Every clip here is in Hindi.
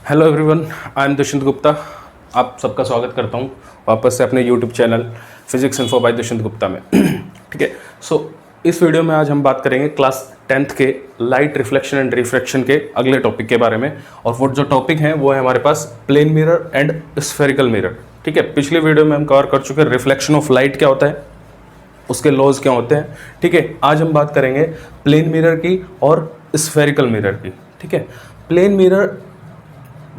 Hello everyone, I am Dushyant Gupta. आप सबका स्वागत करता हूं वापस से अपने YouTube channel Physics Info by Dushyant Gupta में। ठीक है, इस वीडियो में आज हम बात करेंगे क्लास 10th के लाइट रिफ्लेक्शन एंड रिफ्रैक्शन के अगले टॉपिक के बारे में। और वो जो टॉपिक है वो है हमारे पास plane mirror and spherical mirror. ठीक है, पिछले वीडियो में हम कवर कर चुके हैं रिफ्लेक्शन ऑफ लाइट क्या होता है, उसके लॉज क्या होते हैं। ठीक है, आज हम बात करेंगे प्लेन मिरर की और स्फेरिकल मिरर की। ठीक है, प्लेन मिरर,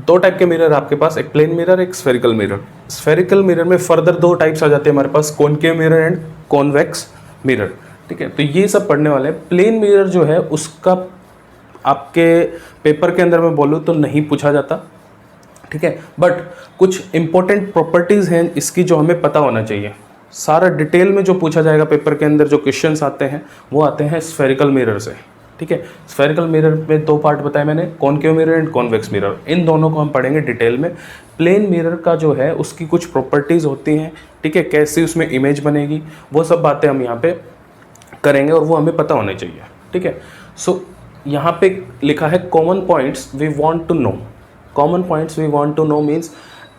दो टाइप के मिरर आपके पास, एक प्लेन मिरर एक स्फेरिकल मिरर। स्फेरिकल मिरर में फर्दर दो टाइप्स आ जाते हैं हमारे पास, concave mirror and convex mirror. ठीक है, तो ये सब पढ़ने वाले हैं। प्लेन मिरर जो है उसका आपके पेपर के अंदर मैं बोलूँ तो नहीं पूछा जाता। ठीक है, बट कुछ इंपॉर्टेंट प्रॉपर्टीज़ हैं इसकी जो हमें पता होना चाहिए। सारा डिटेल में जो पूछा जाएगा पेपर के अंदर, जो क्वेश्चंस आते हैं वो आते हैं स्फेरिकल मिरर से। ठीक है, स्फेरिकल मिरर में दो पार्ट बताए मैंने, concave mirror and convex mirror. इन दोनों को हम पढ़ेंगे डिटेल में। प्लेन मिरर का जो है उसकी कुछ प्रॉपर्टीज़ होती हैं। ठीक है, कैसे उसमें इमेज बनेगी, वो सब बातें हम यहाँ पे करेंगे और वो हमें पता होने चाहिए। ठीक है, यहाँ पे लिखा है common points we want to know. Common points we want to know means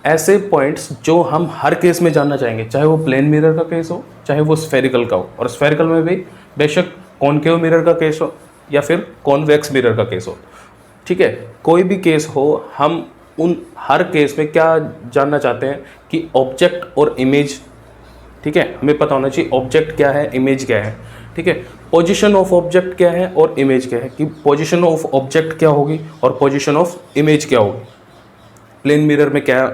ऐसे पॉइंट्स जो हम हर केस में जानना चाहेंगे, चाहे वो प्लेन मिरर का केस हो चाहे वो स्फेरिकल का हो। और स्फेरिकल में भी बेशक कॉनकेव मिरर का केस हो या फिर कॉन्वेक्स मिरर का केस हो। ठीक है, कोई भी केस हो, हम उन हर केस में क्या जानना चाहते हैं कि ऑब्जेक्ट और इमेज। ठीक है, हमें पता होना चाहिए ऑब्जेक्ट क्या है, इमेज क्या है। ठीक है, पोजीशन ऑफ ऑब्जेक्ट क्या है और इमेज क्या है, कि पोजीशन ऑफ ऑब्जेक्ट क्या होगी और पोजीशन ऑफ इमेज क्या होगी। प्लेन मिरर में क्या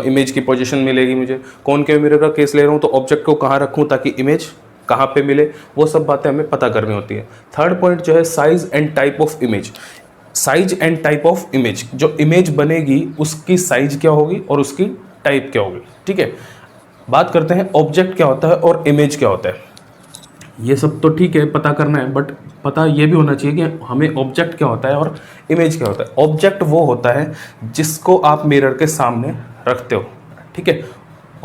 इमेज की पोजीशन मिलेगी मुझे, कॉनकेव मिरर का केस ले रहा हूँ तो ऑब्जेक्ट को कहाँ रखूँ ताकि इमेज कहाँ पे मिले, वो सब बातें हमें पता करनी होती है। थर्ड पॉइंट जो है size and type of image. Size and type of image, जो इमेज बनेगी उसकी साइज क्या होगी और उसकी टाइप क्या होगी। ठीक है, बात करते हैं ऑब्जेक्ट क्या होता है और इमेज क्या होता है। ये सब तो ठीक है, पता करना है, बट पता ये भी होना चाहिए कि हमें ऑब्जेक्ट क्या होता है और इमेज क्या होता है। ऑब्जेक्ट वो होता है जिसको आप मिरर के सामने रखते हो। ठीक है,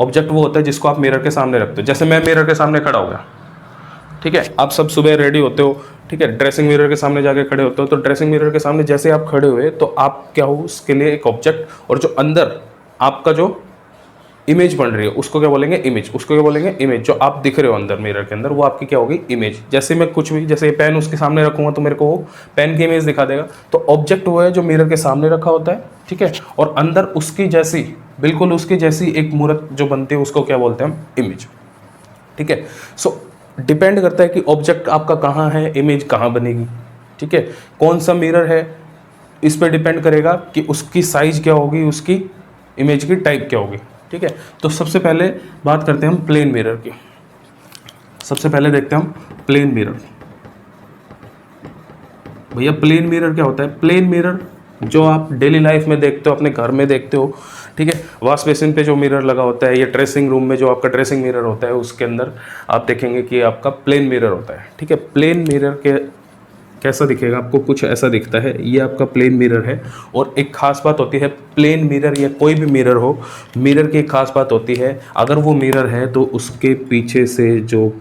ऑब्जेक्ट वो होता है जिसको आप मिरर के सामने रखते हो। जैसे मैं मिरर के सामने खड़ा हो गया, ठीक है, आप सब सुबह रेडी होते हो, ठीक है, ड्रेसिंग मिरर के सामने जाके खड़े होते हो, तो ड्रेसिंग मिरर के सामने जैसे आप खड़े हुए तो आप क्या हो, उसके लिए एक ऑब्जेक्ट, और जो अंदर आपका जो इमेज बन रही है उसको क्या बोलेंगे, इमेज। उसको क्या बोलेंगे, इमेज। जो आप दिख रहे हो अंदर मिरर के अंदर वो आपकी क्या होगी, इमेज। जैसे मैं कुछ भी, जैसे पेन उसके सामने रखूंगा तो मेरे को वो पेन की इमेज दिखा देगा। तो ऑब्जेक्ट वो है जो मिरर के सामने रखा होता है। ठीक है, और अंदर उसकी जैसी, बिल्कुल उसकी जैसी एक मूर्त जो बनती है उसको क्या बोलते हैं हम, इमेज। ठीक है, डिपेंड करता है कि ऑब्जेक्ट आपका कहाँ है, इमेज कहाँ बनेगी। ठीक है, कौन सा मिरर है इस पर डिपेंड करेगा कि उसकी साइज क्या होगी, उसकी इमेज की टाइप क्या होगी। ठीक है, तो सबसे पहले बात करते हैं हम प्लेन मिरर की। सबसे पहले देखते हैं हम प्लेन मिरर। भैया प्लेन मिरर क्या होता है? प्लेन मिरर जो आप डेली लाइफ में देखते हो, अपने घर में देखते हो। ठीक है, वॉश बेसिन पे जो मिरर लगा होता है या ड्रेसिंग रूम में जो आपका ड्रेसिंग मिरर होता है उसके अंदर आप देखेंगे कि आपका प्लेन मिरर होता है। ठीक है, प्लेन मिरर के कैसा दिखेगा आपको, कुछ ऐसा दिखता है। ये आपका प्लेन मिरर है। और एक खास बात होती है, प्लेन मिरर या कोई भी मिरर हो, मिरर की एक खास बात होती है, अगर वो मिरर है तो उसके पीछे से जो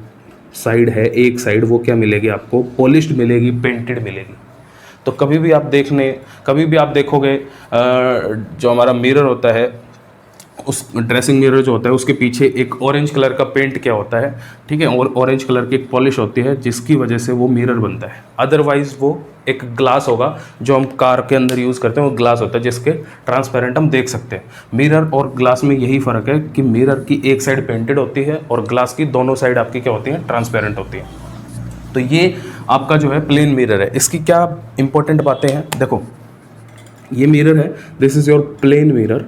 साइड है, एक साइड, वो क्या मिलेगी आपको, पॉलिश्ड मिलेगी, पेंटेड मिलेगी। तो कभी भी आप देखोगे जो हमारा मिरर होता है, उस ड्रेसिंग मिरर जो होता है उसके पीछे एक ऑरेंज कलर का पेंट क्या होता है। ठीक है, और ऑरेंज कलर की एक पॉलिश होती है जिसकी वजह से वो मिरर बनता है। अदरवाइज वो एक ग्लास होगा जो हम कार के अंदर यूज़ करते हैं, वो ग्लास होता है जिसके ट्रांसपेरेंट हम देख सकते हैं। मिरर और ग्लास में यही फ़र्क है कि मिरर की एक साइड पेंटेड होती है और ग्लास की दोनों साइड आपकी क्या होती है, ट्रांसपेरेंट होती है। तो ये आपका जो है प्लेन मिरर है। इसकी क्या इंपॉर्टेंट बातें हैं, देखो ये मिरर है, this is your plane mirror.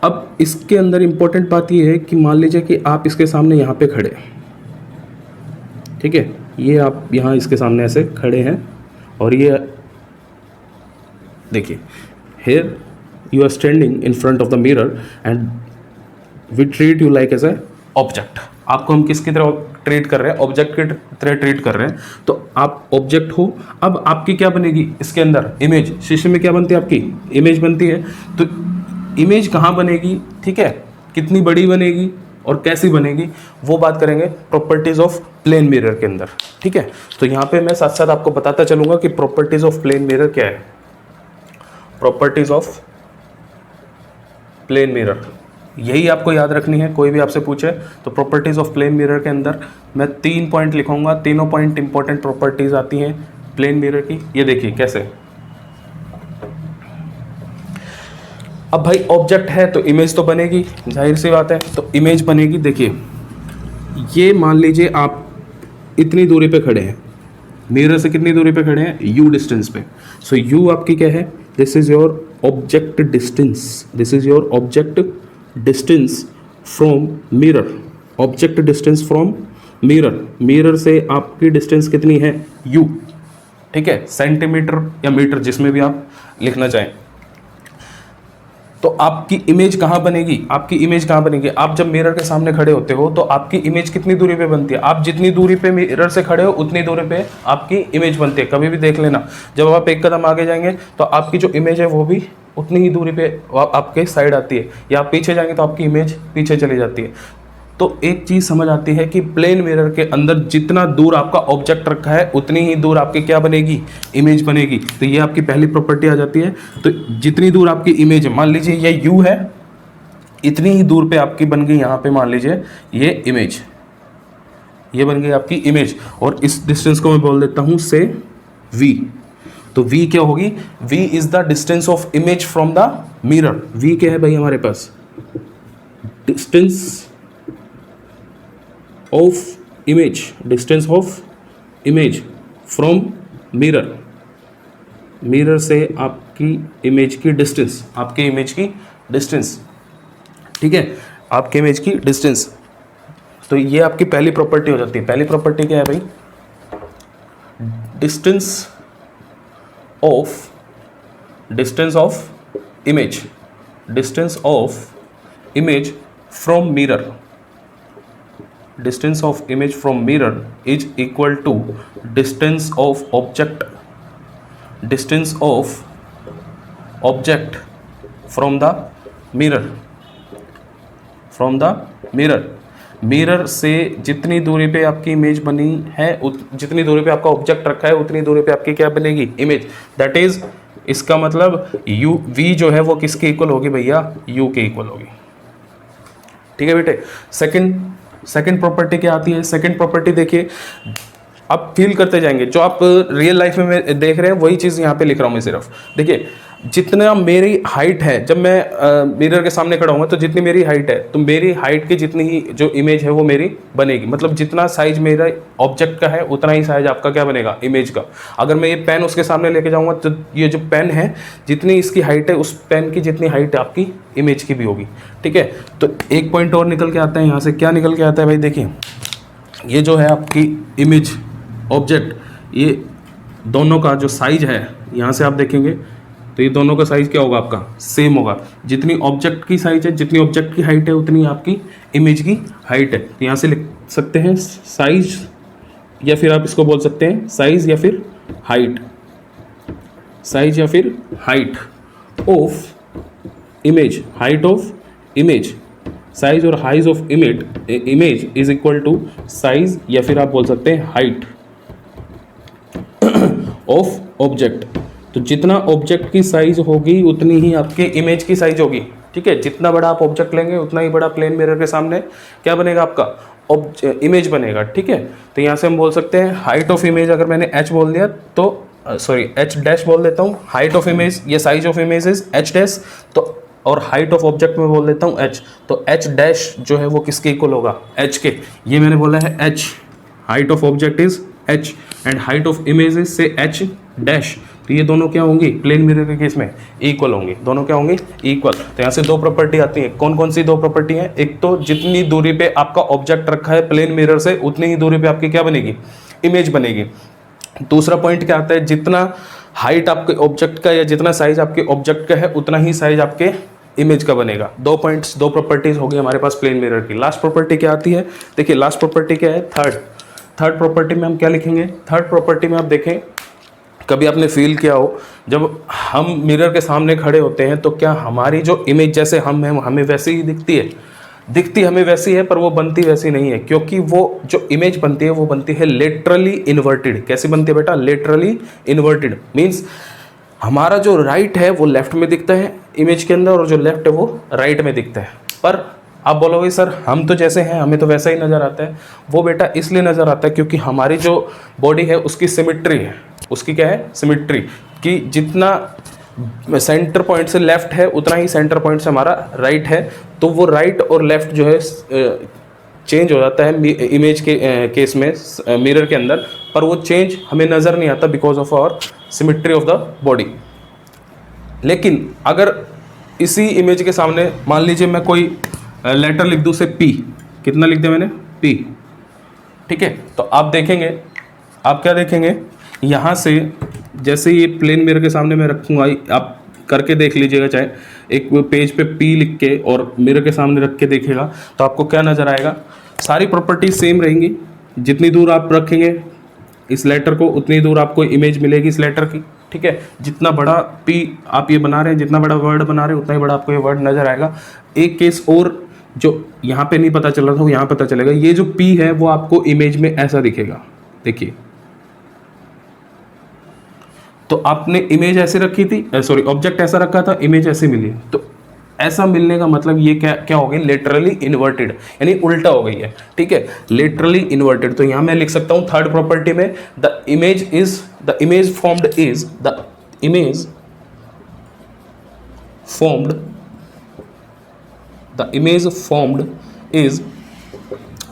अब इसके अंदर इंपॉर्टेंट बात ये है कि मान लीजिए कि आप इसके सामने यहाँ पे खड़े, ठीक है, ये आप यहाँ इसके सामने ऐसे खड़े हैं और ये देखिए, here you are standing in front of the mirror and we treat you like as a object. आपको हम किसकी तरह ट्रीट कर रहे हैं, ऑब्जेक्ट की तरह ट्रीट कर रहे हैं। तो आप ऑब्जेक्ट हो, अब आपकी क्या बनेगी इसके अंदर, इमेज। शीशे में क्या बनती है, आपकी इमेज बनती है। तो इमेज कहाँ बनेगी, ठीक है, कितनी बड़ी बनेगी, और कैसी बनेगी वो बात करेंगे प्रॉपर्टीज ऑफ प्लेन मिरर के अंदर। ठीक है, तो यहाँ पे मैं साथ साथ आपको बताता चलूंगा कि प्रॉपर्टीज ऑफ प्लेन मिरर क्या है। प्रॉपर्टीज ऑफ प्लेन मिरर यही आपको याद रखनी है, कोई भी आपसे पूछे तो प्रॉपर्टीज ऑफ प्लेन मिरर के अंदर मैं 3 पॉइंट लिखूंगा, तीनों पॉइंट इंपॉर्टेंट प्रॉपर्टीज आती हैं प्लेन मिरर की। ये देखिए कैसे, अब भाई ऑब्जेक्ट है तो इमेज तो बनेगी, जाहिर सी बात है, तो इमेज बनेगी। देखिए ये मान लीजिए आप इतनी दूरी पे खड़े हैं, मिरर से कितनी दूरी पे खड़े हैं, u डिस्टेंस पे। सो u आपकी क्या है, this is your object distance, this is your object distance from mirror, object distance from mirror. Mirror से आपकी डिस्टेंस कितनी है, u। ठीक है, सेंटीमीटर या मीटर जिसमें भी आप लिखना चाहें। तो आपकी इमेज कहाँ बनेगी, आपकी इमेज कहाँ बनेगी, आप जब मिरर के सामने खड़े होते हो तो आपकी इमेज कितनी दूरी पे बनती है, आप जितनी दूरी पे मिरर से खड़े हो उतनी दूरी पे आपकी इमेज बनती है। कभी भी देख लेना, जब आप एक कदम आगे जाएंगे तो आपकी जो इमेज है वो भी उतनी ही दूरी पे आपके साइड आती है, या आप पीछे जाएंगे तो आपकी इमेज पीछे चली जाती है। तो एक चीज़ समझ आती है कि प्लेन मिरर के अंदर जितना दूर आपका ऑब्जेक्ट रखा है उतनी ही दूर आपकी क्या बनेगी, इमेज बनेगी। तो ये आपकी पहली प्रॉपर्टी आ जाती है। तो जितनी दूर आपकी इमेज है, मान लीजिए ये u है, इतनी ही दूर पे आपकी बन गई यहाँ पे मान लीजिए ये इमेज, ये बन गई आपकी इमेज। और इस डिस्टेंस को मैं बोल देता हूँ से v। तो v क्या होगी, v is the distance of image from the mirror. v क्या है भाई हमारे पास, distance of image, distance of image from mirror, mirror से आपकी इमेज की डिस्टेंस, आपकी इमेज की डिस्टेंस। ठीक है, आपके इमेज की डिस्टेंस। तो ये आपकी पहली प्रॉपर्टी हो जाती है। पहली प्रॉपर्टी क्या है भाई, distance of image, distance of image from mirror, distance of image from mirror is equal to distance of object, distance of object from the mirror, from the mirror। Mirror से जितनी दूरी पे आपकी इमेज बनी है, जितनी दूरी पे आपका ऑब्जेक्ट रखा है उतनी दूरी पे आपकी क्या बनेगी, इमेज। दैट इज, इसका मतलब u v जो है वो किसके इक्वल होगी भैया, u के इक्वल होगी। ठीक है बेटे। सेकंड प्रॉपर्टी क्या आती है, सेकंड प्रॉपर्टी देखिए, आप फील करते जाएंगे, जो आप रियल लाइफ में देख रहे हैं वही चीज़ यहाँ पे लिख रहा हूँ मैं सिर्फ। देखिए जितना मेरी हाइट है, जब मैं मिरर के सामने खड़ा हूँगा तो जितनी मेरी हाइट है, तो मेरी हाइट की जितनी ही जो इमेज है वो मेरी बनेगी। मतलब जितना साइज मेरा ऑब्जेक्ट का है उतना ही साइज आपका क्या बनेगा, इमेज का। अगर मैं ये पेन उसके सामने लेके जाऊँगा तो ये जो पेन है, जितनी इसकी हाइट है उस पेन की जितनी हाइट आपकी इमेज की भी होगी। ठीक है, तो एक पॉइंट और निकल के आता है यहाँ से। क्या निकल के आता है भाई, देखिए ये जो है आपकी इमेज ऑब्जेक्ट, ये दोनों का जो साइज है, यहाँ से आप देखेंगे तो ये दोनों का साइज क्या होगा, आपका सेम होगा। जितनी ऑब्जेक्ट की साइज है, जितनी ऑब्जेक्ट की हाइट है उतनी आपकी इमेज की हाइट है। तो यहाँ से लिख सकते हैं साइज, या फिर आप इसको बोल सकते हैं साइज या फिर हाइट, साइज या फिर height of image, height of image, size और height of image is equal to size या फिर आप बोल सकते हैं हाइट ऑफ ऑब्जेक्ट। तो जितना ऑब्जेक्ट की साइज होगी उतनी ही आपके इमेज की साइज होगी। ठीक है, जितना बड़ा आप ऑब्जेक्ट लेंगे उतना ही बड़ा प्लेन मिरर के सामने क्या बनेगा, आपका इमेज बनेगा। ठीक है, तो यहाँ से हम बोल सकते हैं हाइट ऑफ इमेज, अगर मैंने h बोल दिया तो सॉरी h डैश बोल देता हूँ, हाइट ऑफ इमेज या size of image is h dash, तो और हाइट ऑफ ऑब्जेक्ट में बोल देता हूँ h, तो h डैश जो है वो किसके इक्वल होगा, h के। ये मैंने बोला है h, height of object is h and height of image is से h डैश। तो ये दोनों क्या होंगी, प्लेन मिरर के केस में इक्वल होंगी, दोनों क्या होंगी, इक्वल। तो यहाँ से दो प्रॉपर्टी आती है। कौन कौन सी दो प्रॉपर्टी हैं, एक तो जितनी दूरी पे आपका ऑब्जेक्ट रखा है प्लेन मिरर से उतनी ही दूरी पे आपकी क्या बनेगी, इमेज बनेगी। दूसरा पॉइंट क्या आता है, जितना हाइट आपके ऑब्जेक्ट का या जितना साइज आपके ऑब्जेक्ट का है उतना ही साइज आपके इमेज का बनेगा। दो पॉइंट्स, दो प्रॉपर्टीज होगी हमारे पास प्लेन मिरर की। लास्ट प्रॉपर्टी क्या आती है, देखिए लास्ट प्रॉपर्टी क्या है, थर्ड प्रॉपर्टी में हम क्या लिखेंगे, थर्ड प्रॉपर्टी में आप देखें, कभी आपने फील किया हो जब हम मिरर के सामने खड़े होते हैं तो क्या हमारी जो इमेज जैसे हम हैं हमें वैसे ही दिखती है। दिखती हमें वैसी है पर वो बनती वैसी नहीं है, क्योंकि वो जो इमेज बनती है वो बनती है लेटरली इन्वर्टेड। कैसी बनती है बेटा? Laterally inverted. मीन्स हमारा जो राइट है वो लेफ्ट में दिखता है इमेज के अंदर, और जो लेफ्ट है वो राइट में दिखता है। पर आप बोलोगे सर हम तो जैसे हैं हमें तो वैसा ही नज़र आता है। वो बेटा इसलिए नज़र आता है क्योंकि हमारी जो बॉडी है उसकी सिमिट्री है। उसकी क्या है? सिमिट्री। कि जितना सेंटर पॉइंट से लेफ्ट है उतना ही सेंटर पॉइंट से हमारा राइट है। तो वो राइट और लेफ्ट जो है चेंज हो जाता है इमेज के केस में मिरर के अंदर, पर वो चेंज हमें नज़र नहीं आता because of our symmetry of the body. लेकिन अगर इसी इमेज के सामने मान लीजिए मैं कोई लेटर लिख दूँ से P, कितना लिख दिया मैंने? P, ठीक है। तो आप देखेंगे, आप क्या देखेंगे यहाँ से, जैसे ये प्लेन मिरर के सामने मैं रखूँगा, आप करके देख लीजिएगा, चाहे एक पेज पे P लिख के और मिरर के सामने रख के देखिएगा तो आपको क्या नज़र आएगा? सारी प्रॉपर्टीज सेम रहेंगी। जितनी दूर आप रखेंगे इस लेटर को उतनी दूर आपको इमेज मिलेगी इस लेटर की, ठीक है। जितना बड़ा P आप ये बना रहे हैं, जितना बड़ा वर्ड बना रहे हैं, उतना ही बड़ा आपको ये वर्ड नज़र आएगा। एक केस और जो यहाँ पे नहीं पता चल रहा था वो यहाँ पता चलेगा। ये जो P है वो आपको इमेज में ऐसा दिखेगा, देखिए। तो आपने इमेज ऐसे रखी थी, सॉरी ऑब्जेक्ट ऐसा रखा था, इमेज ऐसे मिली। तो ऐसा मिलने का मतलब ये क्या हो गई? लेटरली इन्वर्टेड, यानी उल्टा हो गई है, ठीक है। Laterally inverted. तो यहाँ मैं लिख सकता हूँ थर्ड प्रॉपर्टी में द इमेज फॉर्म्ड इज,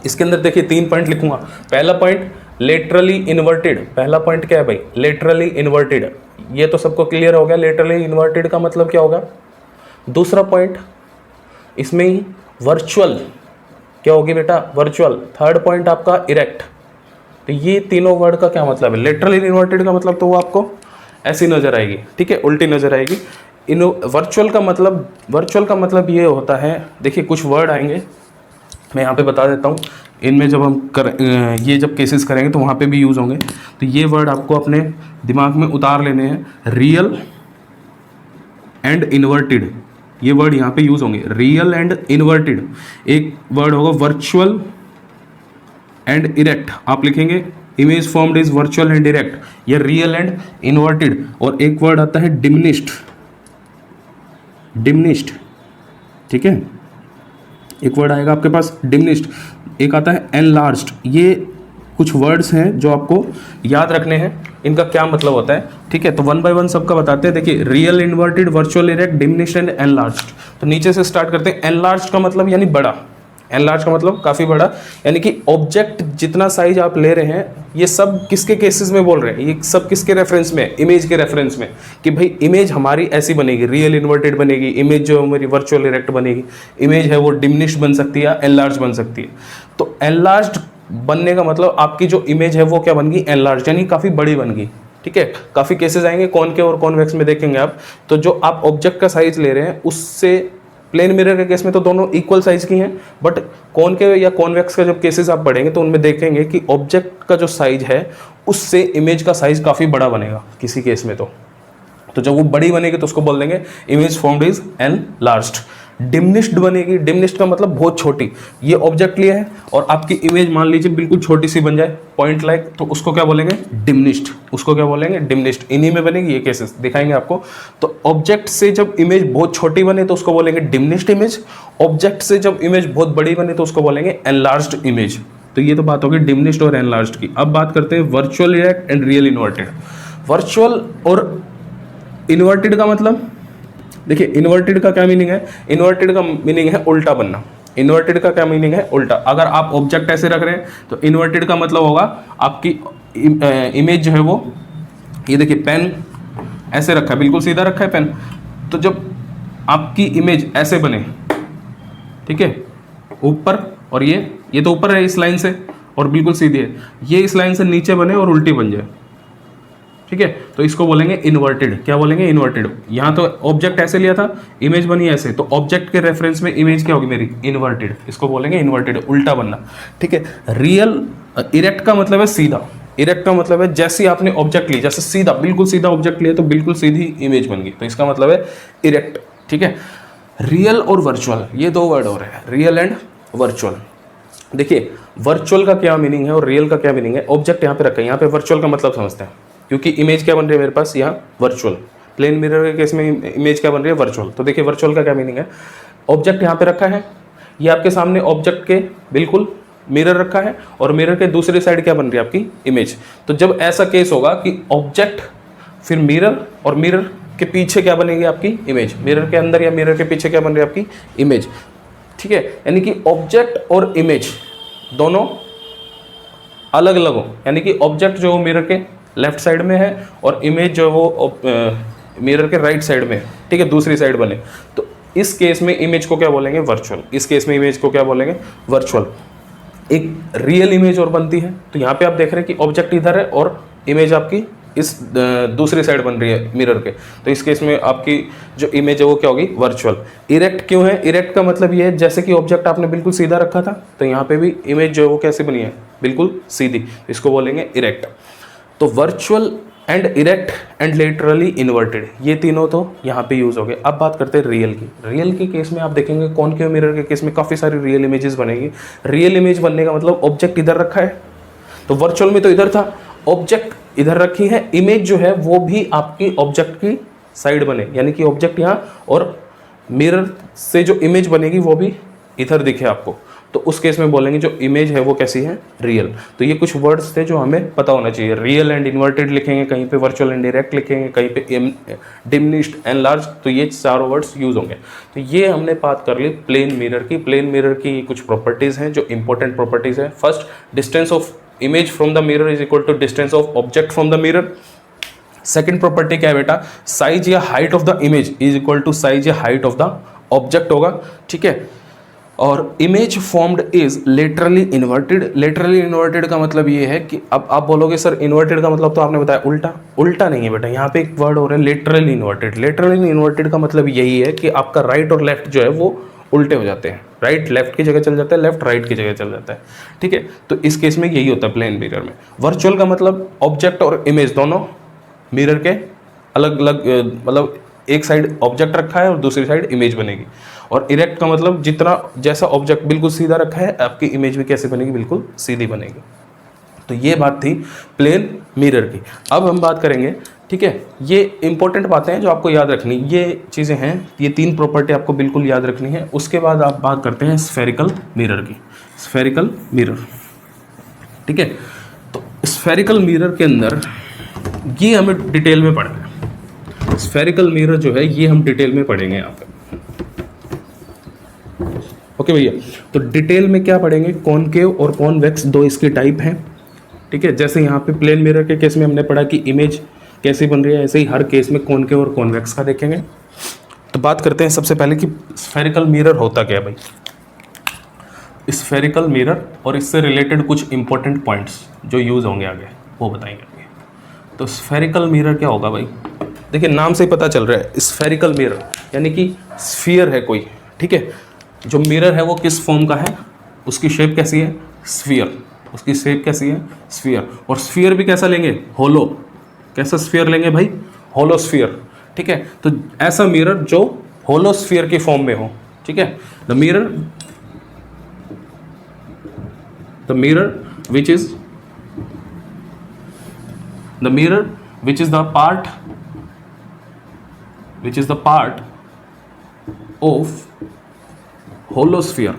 इसके अंदर देखिए 3 पॉइंट लिखूंगा। पहला पॉइंट लेटरली इन्वर्टेड। पहला पॉइंट क्या है भाई? Laterally inverted. ये तो सबको क्लियर हो गया लेटरली इन्वर्टेड का मतलब क्या होगा। दूसरा पॉइंट इसमें ही वर्चुअल, क्या होगी बेटा? वर्चुअल। थर्ड पॉइंट आपका इरेक्ट। तो ये तीनों वर्ड का क्या मतलब है? लेटरली इन्वर्टेड का मतलब तो वो आपको ऐसी नजर आएगी, ठीक है, उल्टी नजर आएगी। वर्चुअल का मतलब ये होता है, देखिए कुछ वर्ड आएंगे मैं यहाँ पे बता देता हूँ। इनमें जब हम ये जब केसेस करेंगे तो वहाँ पे भी यूज़ होंगे। तो ये वर्ड आपको अपने दिमाग में उतार लेने हैं। रियल एंड इन्वर्टेड, ये वर्ड यहाँ पे यूज़ होंगे। Real and inverted. एक वर्ड होगा वर्चुअल एंड इरेक्ट, आप लिखेंगे image formed is virtual and erect, ये रियल एंड इन्वर्टेड। और एक वर्ड आता है डिमिनिश्ड, ठीक है। एक वर्ड आएगा आपके पास डिमिनिश्ड। एक आता है एनलार्ज्ड। ये कुछ वर्ड्स हैं जो आपको याद रखने हैं, इनका क्या मतलब होता है, ठीक है। तो 1 बाय 1 सबका बताते हैं। देखिए real, inverted, virtual, erect, diminished and enlarged. तो नीचे से स्टार्ट करते हैं। एनलार्ज्ड का मतलब यानी बड़ा। एनलार्ज का मतलब काफ़ी बड़ा, यानी कि ऑब्जेक्ट जितना साइज आप ले रहे हैं, ये सब किसके केसेस में बोल रहे हैं? ये सब किसके रेफरेंस में? इमेज के रेफरेंस में, कि भाई इमेज हमारी ऐसी बनेगी, रियल इन्वर्टेड बनेगी, इमेज जो हमारी वर्चुअल इरेक्ट बनेगी, इमेज है वो डिमिनिश्ड बन सकती है या एनलार्ज बन सकती है। तो एनलार्ज्ड बनने का मतलब आपकी जो इमेज है वो क्या बन गई? एनलार्ज, यानी काफ़ी बड़ी बन गई, ठीक है। काफ़ी केसेस आएंगे कॉनकेव और कॉन्वेक्स में, देखेंगे आप। तो जो आप ऑब्जेक्ट का साइज ले रहे हैं उससे प्लेन मिरर के केस में तो दोनों इक्वल साइज की हैं, बट कॉनकेव या कॉन्वेक्स का जब केसेस आप पढ़ेंगे तो उनमें देखेंगे कि ऑब्जेक्ट का जो साइज है उससे इमेज का साइज काफ़ी बड़ा बनेगा किसी केस में। तो जब वो बड़ी बनेगी तो उसको बोल देंगे image formed is enlarged. Diminished बनेगी, डिमिनिश्ड का मतलब बहुत छोटी। ये ऑब्जेक्ट लिया है और आपकी इमेज मान लीजिए बिल्कुल छोटी सी बन जाए, पॉइंट लाइक, तो उसको क्या बोलेंगे? डिमिनिश्ड। उसको क्या बोलेंगे? डिमिनिश्ड। इन्हीं में बनेगी, ये केसेस दिखाएंगे आपको। तो ऑब्जेक्ट से जब इमेज बहुत छोटी बने तो उसको बोलेंगे डिमिनिश्ड इमेज। ऑब्जेक्ट से जब इमेज बहुत बड़ी बने तो उसको बोलेंगे एनलार्ज्ड इमेज। तो ये तो बात होगी डिमिनिश्ड और एनलार्ज्ड की। अब बात करते हैं virtual erect and real inverted. Virtual और इन्वर्टेड का मतलब, देखिए इन्वर्टेड का क्या मीनिंग है? इन्वर्टेड का मीनिंग है उल्टा बनना। इन्वर्टेड का क्या मीनिंग है? उल्टा। अगर आप ऑब्जेक्ट ऐसे रख रहे हैं तो इन्वर्टेड का मतलब होगा आपकी इमेज जो है वो, ये देखिए पेन ऐसे रखा है, बिल्कुल सीधा रखा है पेन। तो जब आपकी इमेज ऐसे बने, ठीक है, ऊपर, और ये तो ऊपर है इस लाइन से और बिल्कुल सीधी है, ये इस लाइन से नीचे बने और उल्टी बन जाए, ठीक है, तो इसको बोलेंगे इन्वर्टेड। क्या बोलेंगे? इन्वर्टेड। यहाँ तो ऑब्जेक्ट ऐसे लिया था, इमेज बनी ऐसे, तो ऑब्जेक्ट के रेफरेंस में इमेज क्या होगी मेरी? इन्वर्टेड। इसको बोलेंगे इन्वर्टेड, उल्टा बनना, ठीक है। रियल इरेक्ट का मतलब है सीधा। इरेक्ट का मतलब है जैसे आपने ऑब्जेक्ट ली, जैसे सीधा, बिल्कुल सीधा ऑब्जेक्ट लिया तो बिल्कुल सीधी इमेज बन गई, तो इसका मतलब है इरेक्ट, ठीक है। रियल और वर्चुअल, ये दो वर्ड हो रहे हैं, रियल एंड वर्चुअल। देखिए वर्चुअल का क्या मीनिंग है और रियल का क्या मीनिंग है। ऑब्जेक्ट यहाँ पे रखा है, यहाँ पे वर्चुअल का मतलब समझते हैं, क्योंकि इमेज क्या बन रही है मेरे पास यहाँ वर्चुअल। प्लेन मिरर के केस में इमेज क्या बन रही है वर्चुअल। तो देखिए वर्चुअल का क्या मीनिंग है, ऑब्जेक्ट यहाँ पे रखा है, ये आपके सामने ऑब्जेक्ट के बिल्कुल मिरर रखा है और मिरर के दूसरी साइड क्या बन रही है आपकी इमेज। तो जब ऐसा केस होगा कि ऑब्जेक्ट फिर मिरर और मिरर के पीछे क्या बनेगी आपकी इमेज, मिरर के अंदर या मिरर के पीछे क्या बन रही है आपकी इमेज, ठीक है। यानी कि ऑब्जेक्ट और इमेज दोनों अलग अलग हो, यानी कि ऑब्जेक्ट जो मिरर के लेफ्ट साइड में है और इमेज जो वो मिरर के राइट साइड में है, ठीक है, दूसरी साइड बने। तो इस केस में इमेज को क्या बोलेंगे वर्चुअल, इस केस में इमेज को क्या बोलेंगे वर्चुअल। एक रियल इमेज और बनती है, तो यहाँ पे आप देख रहे हैं कि ऑब्जेक्ट इधर है और इमेज आपकी इस दूसरी साइड बन रही है मिरर के। तो इस केस में आपकी जो इमेज है वो क्या होगी वर्चुअल। इरेक्ट क्यों है, इरेक्ट का मतलब ये है जैसे कि ऑब्जेक्ट आपने बिल्कुल सीधा रखा था, तो यहाँ पे भी इमेज जो है वो कैसे बनी है बिल्कुल सीधी, इसको बोलेंगे इरेक्ट। तो virtual and erect and laterally inverted, ये तीनों तो यहाँ पे यूज हो गए। अब बात करते हैं रियल की। रियल के केस में आप देखेंगे कॉनकेव मिरर के केस में काफ़ी सारी रियल इमेजेस बनेगी। रियल इमेज बनने का मतलब ऑब्जेक्ट इधर रखा है, तो वर्चुअल में तो इधर था, ऑब्जेक्ट इधर रखी है, इमेज जो है वो भी आपकी ऑब्जेक्ट की साइड बने, यानी कि ऑब्जेक्ट यहाँ और मिरर से जो इमेज बनेगी वो भी इधर दिखे आपको। तो उस केस में बोलेंगे जो इमेज है वो कैसी है रियल। तो ये कुछ वर्ड्स थे जो हमें पता होना चाहिए। रियल एंड इन्वर्टेड लिखेंगे, कहीं पे वर्चुअल एंड डायरेक्ट लिखेंगे, कहीं पे डिमिनिश्ड एंड लार्ज, तो ये चारों वर्ड्स यूज होंगे। तो ये हमने बात कर ली प्लेन मिरर की। प्लेन मिरर की कुछ प्रॉपर्टीज हैं जो इंपॉर्टेंट प्रॉपर्टीज है। First, distance of image from the mirror is equal to distance of object from the mirror. Second property क्या है बेटा, साइज या height of the image is equal to size या हाइट ऑफ द ऑब्जेक्ट होगा, ठीक है। और image formed is laterally inverted. Laterally inverted का मतलब ये है कि अब आप बोलोगे सर इन्वर्टेड का मतलब तो आपने बताया उल्टा, उल्टा नहीं है बेटा, यहाँ पे एक वर्ड हो रहा है लेटरली इन्वर्टेड। लेटरली इन्वर्टेड का मतलब यही है कि आपका राइट और लेफ्ट जो है वो उल्टे हो जाते हैं, राइट लेफ्ट की जगह चल जाता है, लेफ्ट राइट की जगह चल जाता है, ठीक है। तो इस केस में यही होता है प्लेन मिरर में। वर्चुअल का मतलब ऑब्जेक्ट और इमेज दोनों मिरर के अलग अलग, मतलब एक साइड ऑब्जेक्ट रखा है और दूसरी साइड इमेज बनेगी। और इरेक्ट का मतलब जितना जैसा ऑब्जेक्ट बिल्कुल सीधा रखा है, आपकी इमेज भी कैसे बनेगी बिल्कुल सीधी बनेगी। तो ये बात थी प्लेन मिरर की। अब हम बात करेंगे, ठीक है, ये इंपॉर्टेंट बातें हैं जो आपको याद रखनी, ये चीज़ें हैं, ये तीन प्रॉपर्टी आपको बिल्कुल याद रखनी है। उसके बाद आप बात करते हैं स्फेरिकल मिरर की। स्फेरिकल मिरर, ठीक है। तो स्फेरिकल मिरर के अंदर ये हमें डिटेल में पढ़ना है। स्फेरिकल मिरर जो है ये हम डिटेल में पढ़ेंगे यहाँ पे, ओके भैया। तो डिटेल में क्या पढ़ेंगे, कॉनकेव और कॉन्वेक्स दो इसके टाइप हैं, ठीक है। जैसे यहाँ पे प्लेन मिरर के केस में हमने पढ़ा कि इमेज कैसे बन रही है, ऐसे ही हर केस में कॉनकेव और कॉन्वेक्स का देखेंगे। तो बात करते हैं सबसे पहले कि स्फेरिकल मिरर होता क्या है भाई। स्फेरिकल मिरर और इससे रिलेटेड कुछ इंपॉर्टेंट पॉइंट्स जो यूज होंगे आगे वो बताएंगे। तो स्फेरिकल मिरर क्या होगा भाई, देखिए नाम से ही पता चल रहा है स्फेरिकल मिरर यानी कि स्फीयर है कोई, ठीक है। जो मिरर है वो किस फॉर्म का है, उसकी शेप कैसी है स्फीयर, उसकी शेप कैसी है स्फीयर। और स्फीयर भी कैसा लेंगे होलो, कैसा स्फीयर लेंगे भाई होलो स्फीयर, ठीक है। तो ऐसा मिरर जो होलो स्फीयर की फॉर्म में हो, ठीक है। The mirror which is the mirror which is the part of holosphere,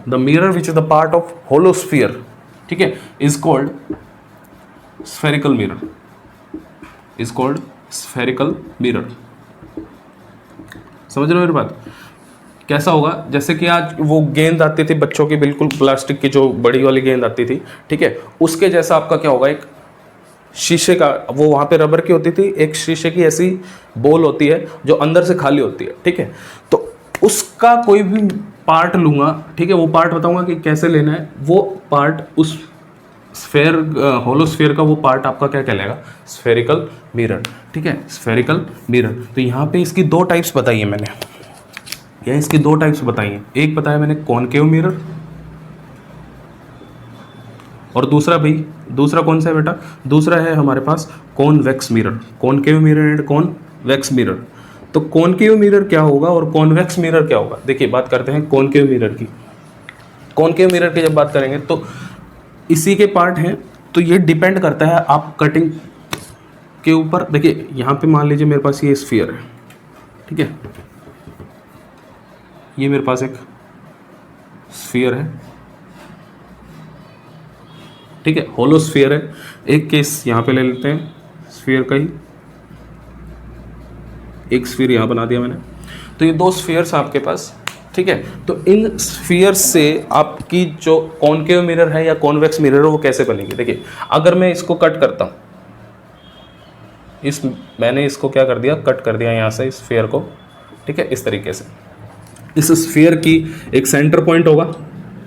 the mirror which is the part of holosphere, ठीक है, is called spherical mirror, समझ रहे हो मेरी बात। कैसा होगा, जैसे कि आज वो गेंद आती थी बच्चों की, बिल्कुल प्लास्टिक की जो बड़ी वाली गेंद आती थी, ठीक है, उसके जैसा आपका क्या होगा, एक शीशे का, वो वहाँ पे रबर की होती थी, एक शीशे की ऐसी बॉल होती है जो अंदर से खाली होती है, ठीक है। तो उसका कोई भी पार्ट लूँगा, ठीक है, वो पार्ट बताऊँगा कि कैसे लेना है, वो पार्ट उस स्फेयर होलोस्फेयर का वो पार्ट आपका क्या कहलाएगा स्फेरिकल मिरर, ठीक है, स्फेरिकल मिरर। तो यहाँ पे इसकी दो टाइप्स बताई है मैंने, या इसकी दो टाइप्स बताई हैं। एक बताया मैंने कॉनकेव मिरर, और दूसरा कौन सा है बेटा, दूसरा है हमारे पास convex mirror. Concave mirror and convex mirror. तो कॉनकेव मिरर क्या होगा और कॉन्वेक्स मिरर क्या होगा? देखिए बात करते हैं कॉनकेव मिरर की। कॉनकेव मिरर की जब बात करेंगे तो इसी के पार्ट हैं, तो ये डिपेंड करता है आप कटिंग के ऊपर। देखिए यहाँ पे मान लीजिए मेरे पास ये स्फीयर है, ठीक है, ये मेरे पास एक स्फीयर है, ठीक है, होलो स्फीयर है। एक केस यहाँ पे ले लेते हैं स्फीयर का ही, एक स्फीयर यहाँ बना दिया मैंने। तो ये दो स्फीयर्स आपके पास, ठीक है। तो इन स्फीयर्स से आपकी जो कॉनकेव मिरर है या कॉन्वेक्स मिरर है वो कैसे बनेगी? देखिए अगर मैं इसको कट करता हूँ, मैंने इसको क्या कर दिया, कट कर दिया यहाँ से इस स्फीयर को, ठीक है, इस तरीके से। इस स्फीयर की एक सेंटर पॉइंट होगा,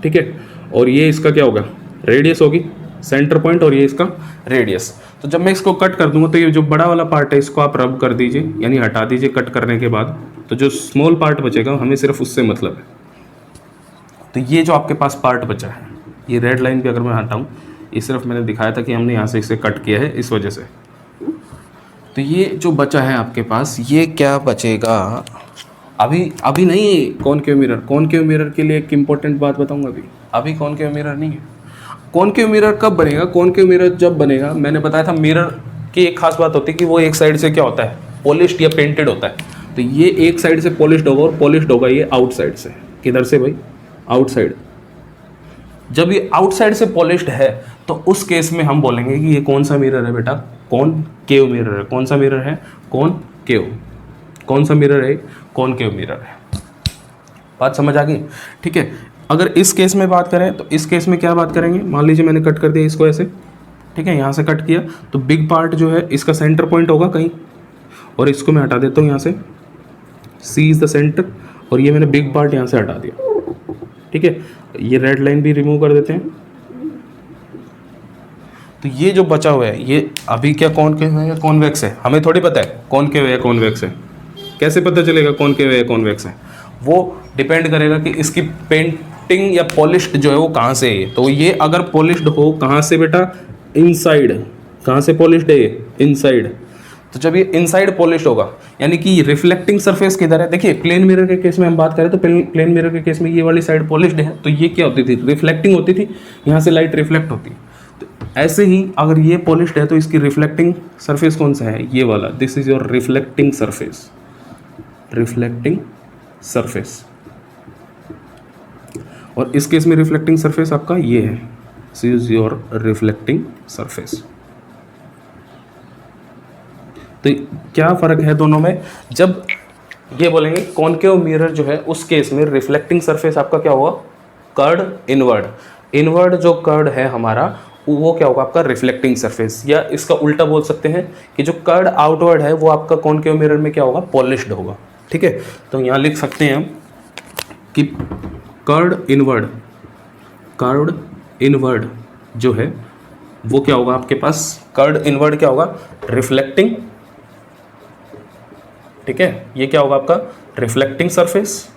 ठीक है, और ये इसका क्या होगा, रेडियस होगी, सेंटर पॉइंट, और ये इसका रेडियस। तो जब मैं इसको कट कर दूंगा तो ये जो बड़ा वाला पार्ट है इसको आप रब कर दीजिए, यानी हटा दीजिए कट करने के बाद। तो जो स्मॉल पार्ट बचेगा हमें सिर्फ उससे मतलब है। तो ये जो आपके पास पार्ट बचा है, ये रेड लाइन भी अगर मैं हटाऊं, ये सिर्फ मैंने दिखाया था कि हमने यहाँ से इसे कट किया है इस वजह से। तो ये जो बचा है आपके पास, ये क्या बचेगा, अभी नहीं कॉनकेव मिरर। कॉनकेव मिरर के लिए एक इंपॉर्टेंट बात बताऊंगा, अभी कॉनकेव मिरर नहीं है। कॉनकेव मिरर कब बनेगा? कॉनकेव मिरर जब बनेगा, मैंने बताया था मिरर की एक खास बात होती है कि वो एक साइड से क्या होता है, पॉलिश्ड या पेंटेड होता है। तो ये एक साइड से पॉलिश्ड होगा, और पॉलिश्ड होगा ये आउटसाइड से। किधर से भाई? आउटसाइड। जब ये आउटसाइड से पॉलिश्ड है तो उस केस में हम बोलेंगे कि ये कौन सा मिरर है बेटा? कॉनकेव मिरर है। कौन सा मिरर है? कॉनकेव। कौन सा मिरर है? कॉनकेव मिरर है। बात समझ आ गई? ठीक है। अगर इस केस में बात करें तो इस केस में क्या बात करेंगे, मान लीजिए मैंने कट कर दिया इसको ऐसे, ठीक है, यहाँ से कट किया, तो बिग पार्ट जो है इसका सेंटर पॉइंट होगा कहीं, और इसको मैं हटा देता हूँ यहाँ से, सी इज़ द सेंटर, और ये मैंने बिग पार्ट यहाँ से हटा दिया, ठीक है। ये रेड लाइन भी रिमूव कर देते हैं। तो ये जो बचा हुआ है ये अभी क्या कॉनकेव है या कॉन्वेक्स है? हमें थोड़ी पता है कॉनकेव है या कॉन्वेक्स है। कैसे पता चलेगा कॉनकेव है या कॉन्वेक्स है? वो डिपेंड करेगा कि इसकी पेंटिंग या पॉलिश्ड जो है वो कहाँ से है। तो ये अगर पॉलिश्ड हो कहाँ से बेटा? इनसाइड। कहाँ से पॉलिश्ड है? इनसाइड। तो जब ये इनसाइड पॉलिश्ड होगा, यानी कि रिफ्लेक्टिंग सरफेस किधर है? देखिए प्लेन मिरर के केस में हम बात करें तो प्लेन मिरर के केस में ये वाली साइड पॉलिश्ड है, तो ये क्या होती थी? रिफ्लेक्टिंग होती थी, यहाँ से लाइट रिफ्लेक्ट होती। तो ऐसे ही अगर ये पॉलिश्ड है तो इसकी रिफ्लेक्टिंग सरफेस कौन सा है? ये वाला। This is your reflecting surface. Reflecting surface. और इस केस में रिफ्लेक्टिंग सरफेस आपका ये है। This is your reflecting surface. तो क्या फ़र्क है दोनों में? जब ये बोलेंगे कॉनकेव मिरर जो है उस केस में रिफ्लेक्टिंग सरफेस आपका क्या होगा? Curved inward. इनवर्ड जो कर्ड है हमारा वो क्या होगा? आपका रिफ्लेक्टिंग सरफेस। या इसका उल्टा बोल सकते हैं कि जो कर्ड आउटवर्ड है वो आपका कॉनकेव मिरर में क्या होगा? पॉलिश्ड होगा, ठीक है। तो यहाँ लिख सकते हैं हम कि कर्ड इनवर्ड जो है वो क्या होगा आपके पास? कर्ड इनवर्ड क्या होगा? रिफ्लेक्टिंग, ठीक है। ये क्या होगा आपका? Reflecting surface.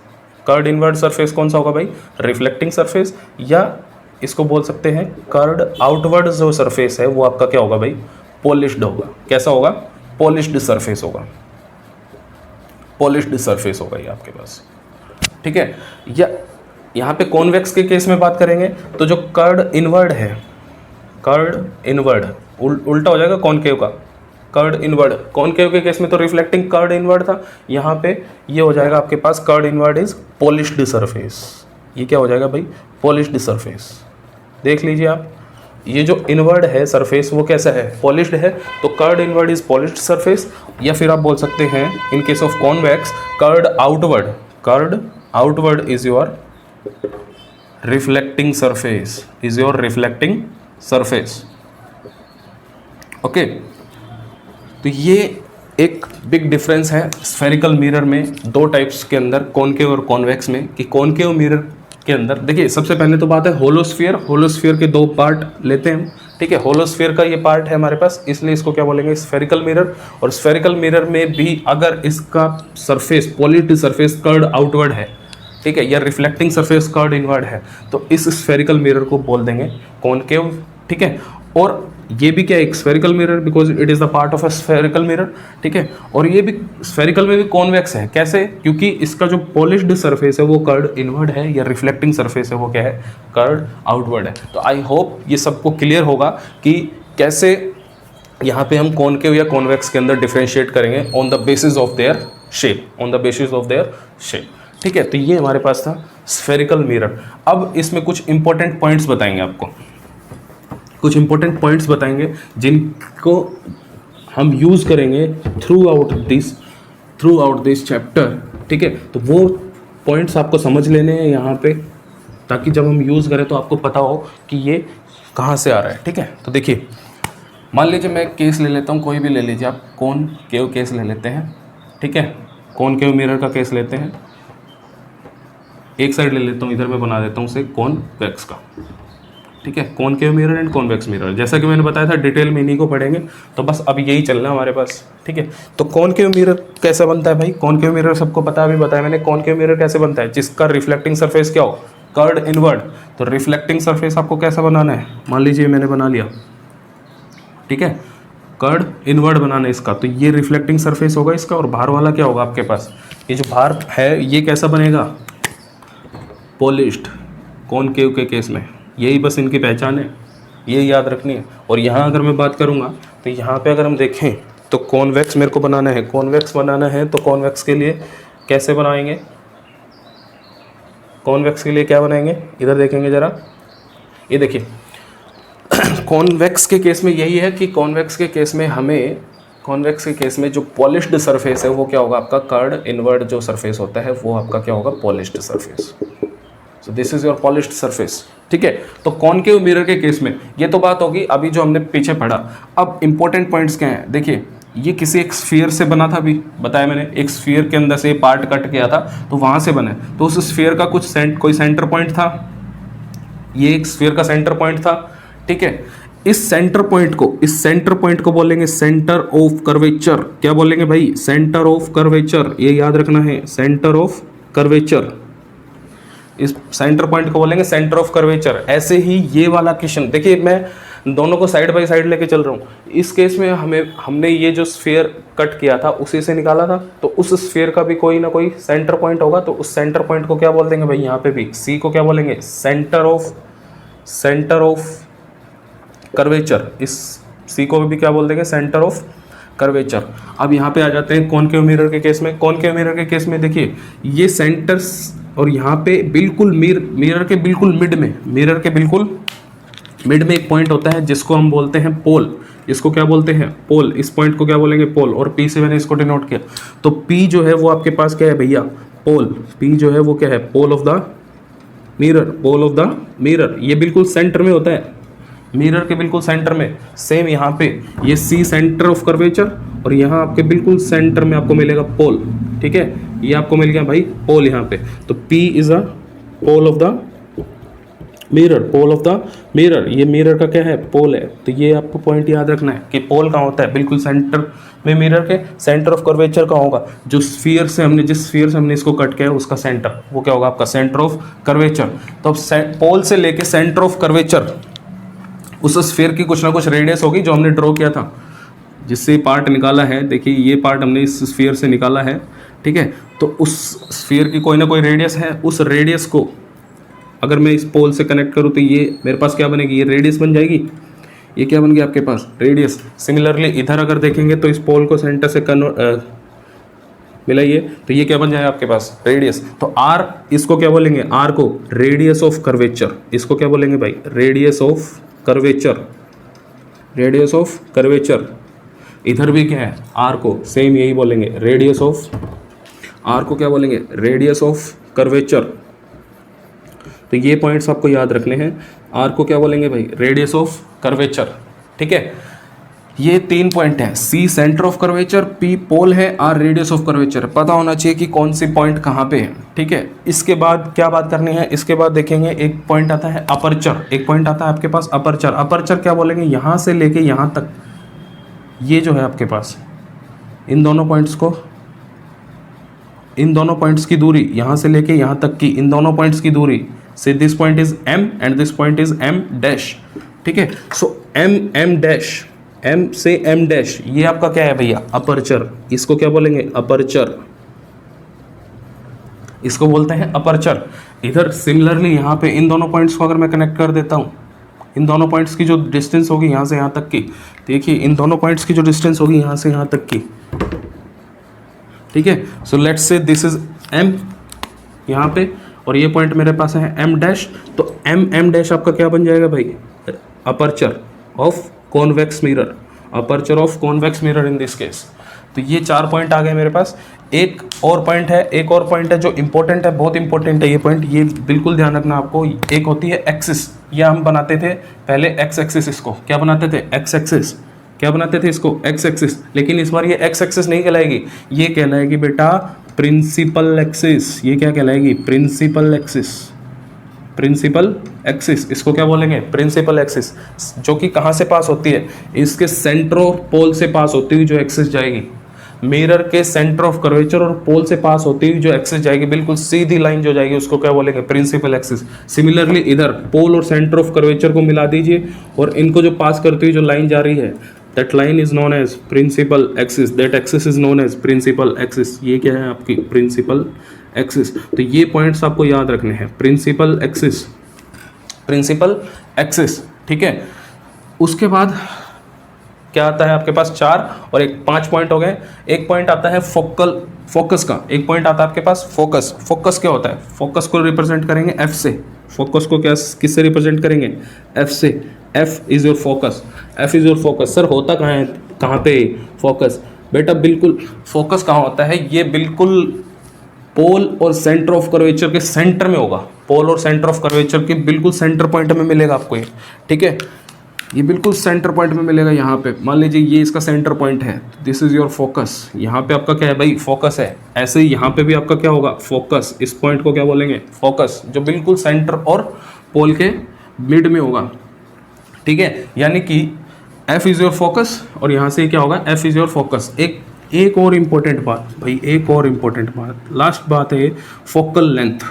Curved inward surface कौन सा होगा भाई? Reflecting surface. या इसको बोल सकते हैं कर्ड आउटवर्ड जो सरफेस है वो आपका क्या होगा भाई? पॉलिश्ड होगा। कैसा होगा? पॉलिश्ड सरफेस होगा। पॉलिश्ड सरफेस होगा ये आपके पास, ठीक है। या यहाँ पे कॉन्वेक्स के केस में बात करेंगे तो जो कर्ड इनवर्ड है, कर्ड इनवर्ड उल्टा हो जाएगा कॉनकेव का। कर्ड इनवर्ड, कॉनकेव के केस में तो रिफ्लेक्टिंग कर्ड इनवर्ड था, यहाँ पे ये हो जाएगा आपके पास curved inward is polished surface. ये क्या हो जाएगा भाई? Polished surface. देख लीजिए आप, ये जो इनवर्ड है सरफेस वो कैसा है? पॉलिश्ड है। तो curved inward is polished surface. या फिर आप बोल सकते हैं in case of convex curved outward is your reflecting surface, is your reflecting surface, okay. तो ये एक बिग डिफरेंस है स्फेरिकल मिरर में दो टाइप्स के अंदर, कॉनकेव और कॉन्वेक्स में। कि कॉनकेव मिरर के अंदर देखिए सबसे पहले तो बात है होलोस्फीयर। होलोस्फीयर के दो पार्ट लेते हैं, ठीक है। होलोस्फीयर का ये पार्ट है हमारे पास, इसलिए इसको क्या बोलेंगे? Spherical mirror. और स्फेरिकल मिरर में भी अगर इसका surface polished surface curved outward है, ठीक है, या रिफ्लेक्टिंग सरफेस कर्ड इनवर्ड है, तो इस स्फेरिकल मिरर को बोल देंगे कॉनकेव, ठीक है। और ये भी क्या है, spherical mirror, because it is the part of a spherical mirror, ठीक है। और ये भी स्फेरिकल में भी कॉन्वेक्स है, कैसे, क्योंकि इसका जो पॉलिश्ड सरफेस है वो कर्ड इनवर्ड है, या रिफ्लेक्टिंग सरफेस है वो क्या है, कर्ड आउटवर्ड है। तो आई होप ये सबको क्लियर होगा कि कैसे यहाँ पे हम कॉनकेव या कॉन्वेक्स के अंदर डिफ्रेंशिएट करेंगे on the basis of their shape, on the basis of their shape, ठीक है। तो ये हमारे पास था स्फेरिकल मिरर। अब इसमें कुछ इंपॉर्टेंट पॉइंट्स बताएंगे आपको, कुछ इंपॉर्टेंट पॉइंट्स बताएंगे जिनको हम यूज़ करेंगे थ्रू आउट दिस चैप्टर, ठीक है। तो वो पॉइंट्स आपको समझ लेने हैं यहाँ पे, ताकि जब हम यूज़ करें तो आपको पता हो कि ये कहाँ से आ रहा है, ठीक है। तो देखिए, मान लीजिए मैं केस ले लेता हूँ, कोई भी ले लीजिए आप, कॉनकेव केस ले लेते हैं, ठीक है। कॉनकेव मिरर का केस लेते हैं, एक साइड ले लेता हूँ, इधर मैं बना देता हूँ उसे कॉन्वेक्स का, ठीक है। Concave mirror and convex mirror, जैसा कि मैंने बताया था डिटेल में इन्हीं को पढ़ेंगे, तो बस अब यही चलना है हमारे पास, ठीक है। तो कॉनकेव मिरर कैसा बनता है भाई, कॉनकेव मिरर सबको पता, अभी बताया मैंने। कॉनकेव मिरर कैसे बनता है, जिसका रिफ्लेक्टिंग सरफेस क्या हो, कर्ड इनवर्ड। तो रिफ्लेक्टिंग सरफेस आपको कैसा बनाना है, मान लीजिए मैंने बना लिया, ठीक है, कर्ड इनवर्ड बनाना है इसका, तो ये रिफ्लेक्टिंग सरफेस होगा इसका, और बाहर वाला क्या होगा आपके पास, ये जो बाहर है ये कैसा बनेगा, पॉलिश्ड, कॉनकेव के केस में। यही बस इनकी पहचान है, ये याद रखनी है। और यहाँ अगर मैं बात करूँगा तो यहाँ पे अगर हम देखें तो कॉन्वेक्स मेरे को बनाना है, कॉन्वेक्स बनाना है, तो कॉन्वेक्स के लिए कैसे बनाएंगे, कॉन्वेक्स के लिए क्या बनाएंगे, इधर देखेंगे ज़रा, ये देखिए कॉन्वेक्स के केस में यही है कि कॉन्वेक्स के केस में हमें, कॉन्वेक्स के केस में जो पॉलिश्ड सरफेस है वो क्या होगा आपका, कर्ड इनवर्ड जो सरफेस होता है वो आपका क्या होगा, polished surface. So this is your polished surface, ठीक है। तो कॉनकेव मिरर के केस में ये तो बात होगी अभी जो हमने पीछे पढ़ा। अब इंपॉर्टेंट पॉइंट्स क्या हैं, देखिए ये किसी एक स्फीयर से बना था, अभी बताया मैंने, एक स्फीयर के अंदर से पार्ट कट किया था तो वहाँ से बना, तो उस स्फीयर का कोई सेंटर पॉइंट था, ये एक स्फीयर का सेंटर पॉइंट था, ठीक है। इस सेंटर पॉइंट को बोलेंगे सेंटर ऑफ कर्वेचर। क्या बोलेंगे भाई, सेंटर ऑफ कर्वेचर, ये याद रखना है, सेंटर ऑफ कर्वेचर। इस सेंटर पॉइंट को बोलेंगे सेंटर ऑफ कर्वेचर। ऐसे ही ये वाला क्वेश्चन देखिए, मैं दोनों को साइड बाय साइड लेके चल रहा हूँ। इस केस में हमने ये जो स्फीयर कट किया था उसी से निकाला था, तो उस स्फीयर का भी कोई ना कोई सेंटर पॉइंट होगा, तो उस सेंटर पॉइंट को क्या बोल देंगे भाई, यहाँ पे भी सी को क्या बोलेंगे, सेंटर ऑफ कर्वेचर। इस सी को भी क्या बोल देंगे, सेंटर ऑफ कर्वेचर। अब यहाँ पे आ जाते हैं कॉनकेव मिरर के केस में। कॉनकेव मिरर के केस में देखिए ये सेंटर्स, और यहाँ पे बिल्कुल मिरर के बिल्कुल मिड में एक पॉइंट होता है जिसको हम बोलते हैं पोल। इसको क्या बोलते हैं, पोल। इस पॉइंट को क्या बोलेंगे, पोल। और पी से मैंने इसको डिनोट किया, तो पी जो है वो आपके पास क्या है भैया, पोल। पी जो है वो क्या है, पोल ऑफ द मिरर। ये बिल्कुल सेंटर में होता है, मिरर के बिल्कुल सेंटर में। सेम यहाँ पे ये सी सेंटर ऑफ कर्वेचर, और यहाँ आपके बिल्कुल सेंटर में आपको मिलेगा पोल, ठीक है। ये आपको मिल गया भाई पोल यहाँ पे। तो P is a pole of the mirror. ये मिरर का क्या है, पोल है। तो ये आपको पॉइंट याद रखना है कि पोल कहाँ होता है, बिल्कुल सेंटर में मिरर के। सेंटर ऑफ कर्वेचर कहाँ होगा, जिस स्फीयर से हमने इसको कट किया है उसका सेंटर, वो क्या होगा आपका सेंटर ऑफ कर्वेचर। तो अब पोल से लेके सेंटर ऑफ कर्वेचर, उस स्फीयर की कुछ ना कुछ रेडियस होगी जो हमने ड्रॉ किया था, जिससे पार्ट निकाला है। देखिए ये पार्ट हमने इस स्फीयर से निकाला है, ठीक है। तो उस स्फीयर की कोई ना कोई रेडियस है, उस रेडियस को अगर मैं इस पोल से कनेक्ट करूँ तो ये मेरे पास क्या बनेगी, ये रेडियस बन जाएगी। ये क्या बन गया आपके पास, रेडियस। सिमिलरली इधर अगर देखेंगे तो इस पोल को सेंटर से मिलाइए तो ये क्या बन जाएगा आपके पास, रेडियस। तो आर, इसको क्या बोलेंगे, आर को रेडियस ऑफ कर्वेचर। इसको क्या बोलेंगे भाई, रेडियस ऑफ कर्वेचर। इधर भी क्या है, आर को सेम यही बोलेंगे, रेडियस ऑफ, आर को क्या बोलेंगे, रेडियस ऑफ कर्वेचर। तो ये पॉइंट्स आपको याद रखने हैं। आर को क्या बोलेंगे भाई, रेडियस ऑफ कर्वेचर, ठीक है। ये 3 पॉइंट हैं, C centre of curvature, P pole है, आर रेडियस ऑफ कर्वेचर। पता होना चाहिए कि कौन सी पॉइंट कहाँ पे है, ठीक है। इसके बाद क्या बात करनी है, इसके बाद देखेंगे एक पॉइंट आता है अपर्चर। एक पॉइंट आता है आपके पास अपर्चर। अपर्चर क्या बोलेंगे, यहाँ से लेके यहाँ तक, ये जो है आपके पास इन दोनों पॉइंट्स की दूरी, यहाँ से लेके यहाँ तक की इन दोनों पॉइंट्स की दूरी से, this point is m and this point is m dash. ठीक है। सो एम डैश, एम से एम डैश, ये आपका क्या है भैया, अपर्चर। इसको क्या बोलेंगे, अपर्चर, इसको बोलते हैं अपर्चर। इधर सिमिलरली यहाँ पे इन दोनों पॉइंट्स को अगर मैं कनेक्ट कर देता हूँ, इन दोनों पॉइंट्स की जो डिस्टेंस होगी यहाँ से यहाँ तक की, देखिए इन दोनों पॉइंट्स की जो डिस्टेंस होगी यहाँ से यहाँ तक की, ठीक है। So let's say this is M यहाँ पे, और ये पॉइंट मेरे पास है एम डैश। तो एम डैश आपका क्या बन जाएगा भाई, aperture of convex mirror, aperture of convex mirror in this case. तो ये 4 पॉइंट आ गए मेरे पास। एक और पॉइंट है जो इंपॉर्टेंट है, बहुत इंपॉर्टेंट है ये पॉइंट, ये बिल्कुल ध्यान रखना आपको। एक होती है एक्सिस, ये हम बनाते थे पहले एक्स एक्सिस, इसको क्या बनाते थे, एक्स एक्सिस, क्या बनाते थे इसको, एक्स एक्सिस। लेकिन इस बार ये एक्स एक्सिस नहीं कहलाएगी, ये कहलाएगी बेटा प्रिंसिपल एक्सिस। ये क्या कहलाएगी, प्रिंसिपल एक्सिस, प्रिंसिपल एक्सिस, इसको क्या बोलेंगे, प्रिंसिपल एक्सिस, जो कि कहाँ से पास होती है, इसके सेंटर ऑफ पोल से पास होती हुई जो एक्सिस जाएगी, मिरर के सेंटर ऑफ कर्वेचर और पोल से पास होती हुई जो एक्सिस जाएगी, बिल्कुल सीधी लाइन जो जाएगी, उसको क्या बोलेंगे, प्रिंसिपल एक्सिस। सिमिलरली इधर पोल और सेंटर ऑफ कर्वेचर को मिला दीजिए, और इनको जो पास करती हुई जो लाइन जा रही है, that line is known as principal axis, that axis is known as principal axis. ये क्या है आपकी, प्रिंसिपल एक्सिस। तो ये पॉइंट्स आपको याद रखने हैं, प्रिंसिपल एक्सिस, प्रिंसिपल एक्सिस, ठीक है। उसके बाद क्या आता है आपके पास, 4 और 5 पॉइंट हो गए। एक पॉइंट आता है फोकस का, एक पॉइंट आता है आपके पास फोकस। फोकस क्या होता है, फोकस को रिप्रेजेंट करेंगे एफ से, फोकस को क्या किससे रिप्रेजेंट करेंगे, एफ से। F is your focus, F is your focus. Sir होता कहाँ है, कहाँ पे फोकस, बेटा बिल्कुल फोकस कहाँ होता है, ये बिल्कुल पोल और सेंटर ऑफ कर्वेचर के सेंटर में होगा, पोल और सेंटर ऑफ कर्वेचर के बिल्कुल सेंटर पॉइंट में मिलेगा आपको ये, ठीक है। ये बिल्कुल सेंटर पॉइंट में मिलेगा यहाँ पे, मान लीजिए ये इसका सेंटर पॉइंट है, दिस इज योर फोकस। यहाँ पे आपका क्या है भाई, फोकस है। ऐसे ही यहाँ पे भी आपका क्या होगा, फोकस। इस पॉइंट को क्या बोलेंगे, फोकस, जो बिल्कुल सेंटर और पोल के मिड में होगा, ठीक है। यानी कि एफ इज योर फोकस, और यहाँ से क्या होगा, एफ इज योर फोकस। एक और इम्पोर्टेंट बात भाई, एक और इम्पोर्टेंट बात, लास्ट बात है फोकल लेंथ।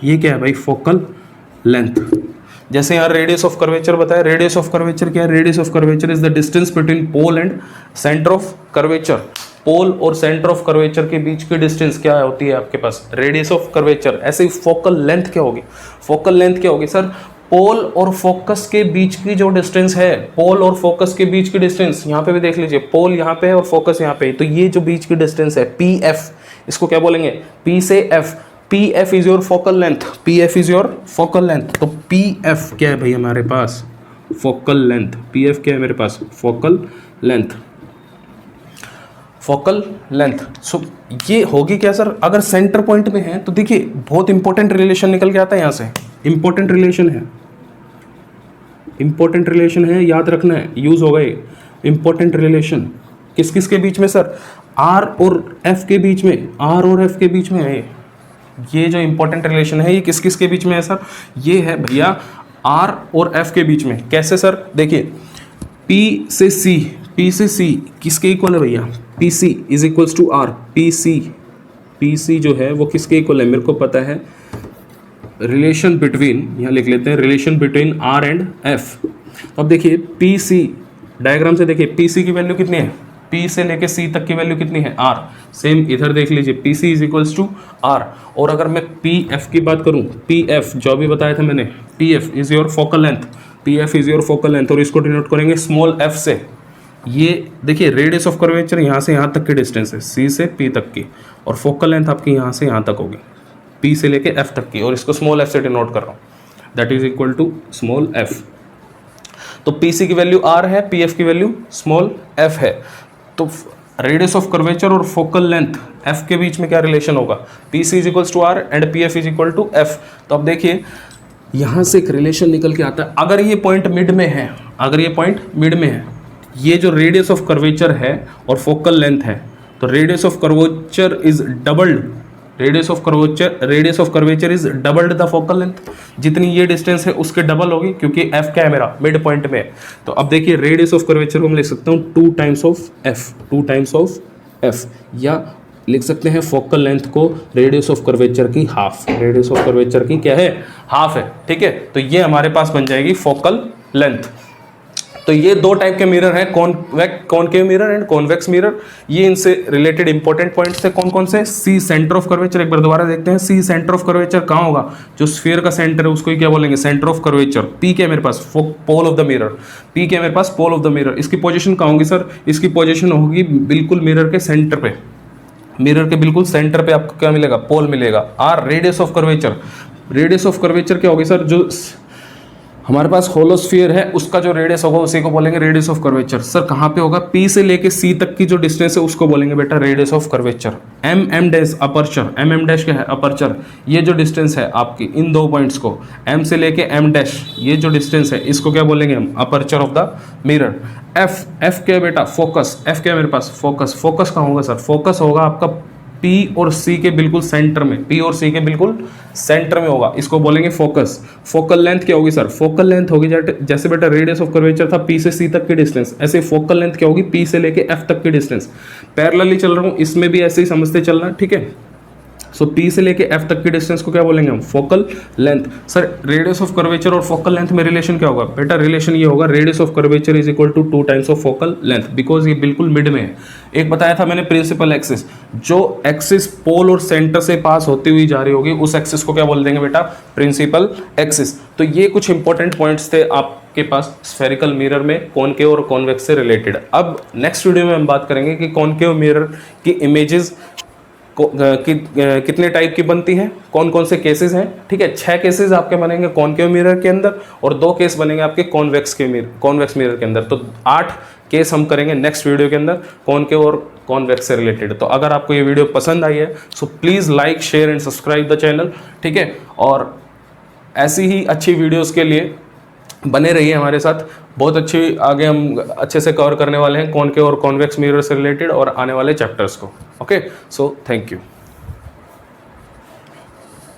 ये क्या है भाई, फोकल लेंथ। जैसे यहाँ रेडियस ऑफ कर्वेचर बताया, रेडियस ऑफ कर्वेचर क्या है, radius of curvature is the distance between pole and centre of curvature. Pole और सेंटर ऑफ कर्वेचर के बीच की डिस्टेंस क्या होती है आपके पास, रेडियस ऑफ कर्वेचर। ऐसे ही फोकल लेंथ क्या होगी, फोकल लेंथ क्या होगी सर, पोल और फोकस के बीच की जो डिस्टेंस है, पोल और फोकस के बीच की डिस्टेंस, यहाँ पे भी देख लीजिए, पोल यहाँ पे है और फोकस यहाँ पे है, तो ये जो बीच की डिस्टेंस है पी एफ, इसको क्या बोलेंगे, पी से F. P F is your focal length, P F is your focal length. तो पी एफ क्या है भाई हमारे पास, फोकल लेंथ। पी एफ क्या है मेरे पास, फोकल लेंथ, फोकल लेंथ। सो ये होगी क्या सर, अगर सेंटर पॉइंट में है तो देखिए बहुत इंपॉर्टेंट रिलेशन निकल के आता है यहाँ से, इंपॉर्टेंट रिलेशन है, इंपॉर्टेंट रिलेशन है, याद रखना है, यूज हो गए इंपॉर्टेंट रिलेशन। किस किस के बीच में सर, आर और एफ के बीच में, आर और एफ के बीच में है ये जो इंपॉर्टेंट रिलेशन है। ये किस किस के बीच में है सर, ये है भैया आर और एफ के बीच में। कैसे सर, देखिए पी से सी, पी से सी किसके इक्वल है भैया, P C is equals to R. P C जो है वो किसके इक्वल है, मेरे को पता है, रिलेशन बिटवीन, यहाँ लिख लेते हैं, relation between R and F. तो अब देखिए पी सी डायग्राम से देखिए, पी सी की वैल्यू कितनी है, पी से लेके सी तक की वैल्यू कितनी है, आर। सेम इधर देख लीजिए, P C is equals to R. और अगर मैं पी एफ की बात करूँ, पी एफ जो भी बताया था मैंने, P F is your focal length, P F is your focal length, और इसको डिनोट करेंगे स्मॉल एफ से। ये देखिए रेडियस ऑफ कर्वेचर यहाँ से यहाँ तक की डिस्टेंस है, सी से पी तक की, और फोकल लेंथ आपकी यहाँ से यहाँ तक होगी, पी से लेके एफ तक की, और इसको स्मॉल एफ से डिनोट कर रहा हूँ, that is equal to small F. तो पी सी की वैल्यू आर है, पी एफ की वैल्यू स्मॉल एफ है। तो रेडियस ऑफ कर्वेचर और फोकल लेंथ एफ के बीच में क्या रिलेशन होगा, P C is equals to R and P F is equal to F. तो अब देखिए यहाँ से एक रिलेशन निकल के आता है, अगर ये पॉइंट मिड में है, अगर ये पॉइंट मिड में है, ये जो रेडियस ऑफ कर्वेचर है और फोकल लेंथ है, तो radius of curvature is doubled, radius of curvature is doubled the focal length. जितनी ये डिस्टेंस है उसके डबल होगी, क्योंकि एफ क्या है मेरा, मिड पॉइंट में है। तो अब देखिए रेडियस ऑफ कर्वेचर को मैं लिख सकता हूँ 2 times of F, 2 times of F, या लिख सकते हैं फोकल लेंथ को रेडियस ऑफ कर्वेचर की हाफ, रेडियस ऑफ कर्वेचर की क्या है, हाफ है, ठीक है। तो ये हमारे पास बन जाएगी फोकल लेंथ। तो ये दो टाइप के मिरर हैं, concave mirror and convex mirror. ये इनसे रिलेटेड इंपॉर्टेंट पॉइंट्स थे कौन कौन से? सी सेंटर ऑफ कर्वेचर, एक बार दोबारा देखते हैं। सी सेंटर ऑफ कर्वेचर कहाँ होगा? जो स्फीयर का सेंटर है उसको ही क्या बोलेंगे? Centre of curvature. पी क्या है मेरे पास? Pole of the mirror. P क्या है मेरे पास? Pole of the mirror. इसकी पोजीशन कहाँ होगी सर? इसकी पोजीशन होगी बिल्कुल मिरर के सेंटर पे, मिरर के बिल्कुल सेंटर पे आपको क्या मिलेगा? पोल मिलेगा। R radius of curvature. Radius of curvature क्या होगी सर? जो हमारे पास होलोस्फीयर है उसका जो रेडियस होगा उसी को बोलेंगे रेडियस ऑफ कर्वेचर। सर कहाँ पे होगा? पी से लेके सी तक की जो डिस्टेंस है उसको बोलेंगे बेटा radius of curvature. M dash aperture, M dash क्या है? अपर्चर। ये जो डिस्टेंस है आपकी इन दो पॉइंट्स को, एम से लेके एम डैश, ये जो डिस्टेंस है इसको क्या बोलेंगे हम? Aperture of the mirror. F क्या है बेटा? फोकस। एफ क्या है मेरे पास? फोकस। फोकस कहाँ होगा सर? फोकस होगा आपका पी और सी के बिल्कुल सेंटर में, पी और सी के बिल्कुल सेंटर में होगा, इसको बोलेंगे फोकस। फोकल लेंथ क्या होगी सर? फोकल लेंथ होगी जैसे बेटा रेडियस ऑफ कर्वेचर था पी से सी तक की डिस्टेंस, ऐसे फोकल लेंथ क्या होगी? पी से लेके एफ तक की डिस्टेंस। पैरेलली चल रहा हूँ, इसमें भी ऐसे ही समझते चलना, ठीक है। सो पी से लेके एफ तक की डिस्टेंस को क्या बोलेंगे हम? Focal length. Sir radius of curvature और फोकल लेंथ में रिलेशन क्या होगा? बेटा रिलेशन ये होगा radius of curvature is equal to 2 times of focal length, because ये बिल्कुल मिड में है। एक बताया था मैंने प्रिंसिपल एक्सिस, जो एक्सिस पोल और सेंटर से पास होती हुई जा रही होगी उस एक्सिस को क्या बोल देंगे बेटा? Principal axis. तो ये कुछ इंपॉर्टेंट पॉइंट्स थे आपके पास स्फेरिकल मिरर में कॉनकेव और कॉन्वेक्स से रिलेटेड। अब नेक्स्ट वीडियो में हम बात करेंगे कि कॉनकेव मिरर की इमेजेस कितने टाइप की बनती हैं, कौन कौन से केसेस हैं, ठीक है। 6 केसेस आपके बनेंगे कॉनकेव मिरर के अंदर और 2 केस बनेंगे आपके कॉन्वेक्स मिरर के अंदर। तो 8 केस हम करेंगे नेक्स्ट वीडियो के अंदर कॉनकेव और कॉन्वेक्स से रिलेटेड। तो अगर आपको ये वीडियो पसंद आई है so please like share and subscribe the channel, ठीक है। और ऐसी ही अच्छी वीडियोस के लिए बने रहिए हमारे साथ। बहुत अच्छी आगे हम अच्छे से कवर करने वाले हैं कॉनकेव और कॉन्वेक्स मिरर से रिलेटेड और आने वाले चैप्टर्स को। Okay, so thank you.